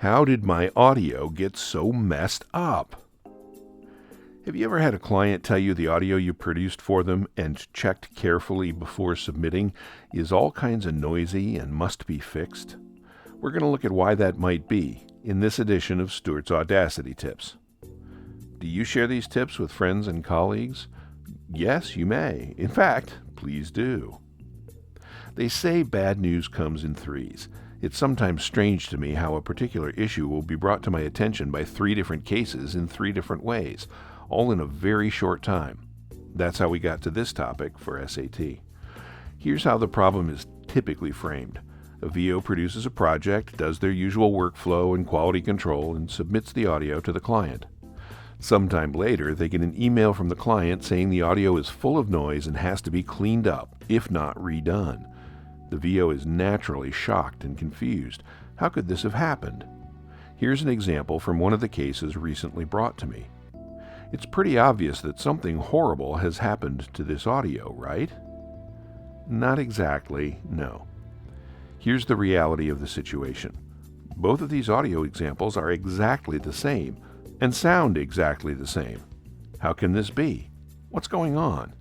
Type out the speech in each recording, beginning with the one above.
How did my audio get so messed up? Have you ever had a client tell you the audio you produced for them and checked carefully before submitting is all kinds of noisy and must be fixed? We're going to look at why that might be in this edition of Stuart's Audacity Tips. Do you share these tips with friends and colleagues? Yes, you may. In fact, please do. They say bad news comes in threes. It's sometimes strange to me how a particular issue will be brought to my attention by 3 different cases in 3 different ways, all in a very short time. That's how we got to this topic for SAT. Here's how the problem is typically framed. A VO produces a project, does their usual workflow and quality control, and submits the audio to the client. Sometime later, they get an email from the client saying the audio is full of noise and has to be cleaned up, if not redone. The VO is naturally shocked and confused. How could this have happened? Here's an example from one of the cases recently brought to me. It's pretty obvious that something horrible has happened to this audio, right? Not exactly, no. Here's the reality of the situation. Both of these audio examples are exactly the same and sound exactly the same. How can this be? What's going on?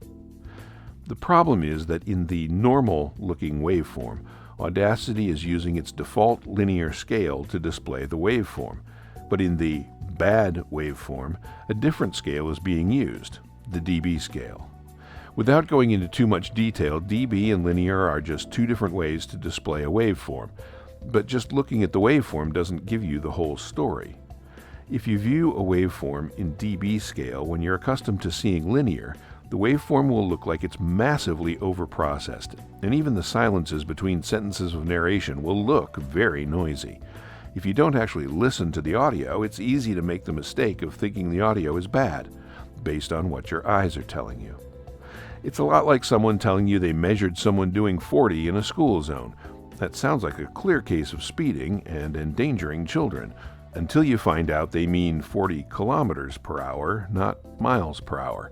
The problem is that in the normal-looking waveform, Audacity is using its default linear scale to display the waveform, but in the bad waveform, a different scale is being used, the dB scale. Without going into too much detail, dB and linear are just 2 different ways to display a waveform, but just looking at the waveform doesn't give you the whole story. If you view a waveform in dB scale when you're accustomed to seeing linear, the waveform will look like it's massively overprocessed, and even the silences between sentences of narration will look very noisy. If you don't actually listen to the audio, it's easy to make the mistake of thinking the audio is bad, based on what your eyes are telling you. It's a lot like someone telling you they measured someone doing 40 in a school zone. That sounds like a clear case of speeding and endangering children, until you find out they mean 40 kilometers per hour, not miles per hour.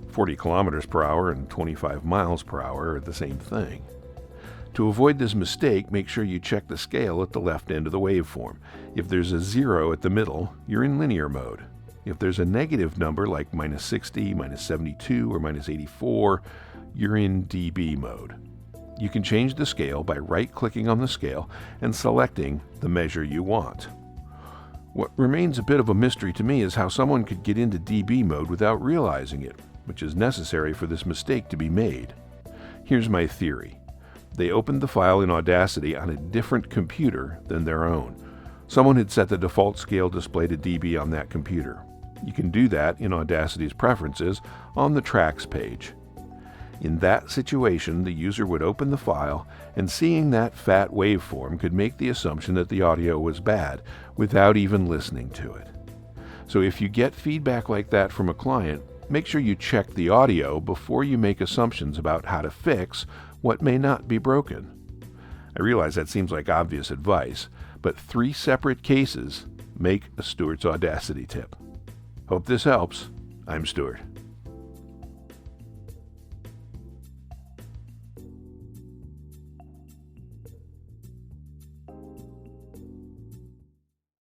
40 kilometers per hour and 25 miles per hour are the same thing. To avoid this mistake, make sure you check the scale at the left end of the waveform. If there's a 0 at the middle, you're in linear mode. If there's a negative number like -60, -72, or -84, you're in dB mode. You can change the scale by right-clicking on the scale and selecting the measure you want. What remains a bit of a mystery to me is how someone could get into dB mode without realizing it, which is necessary for this mistake to be made. Here's my theory. They opened the file in Audacity on a different computer than their own. Someone had set the default scale display to dB on that computer. You can do that in Audacity's preferences on the tracks page. In that situation, the user would open the file, and seeing that fat waveform could make the assumption that the audio was bad without even listening to it. So if you get feedback like that from a client, make sure you check the audio before you make assumptions about how to fix what may not be broken. I realize that seems like obvious advice, but 3 separate cases make a Stuart's Audacity tip. Hope this helps. I'm Stuart.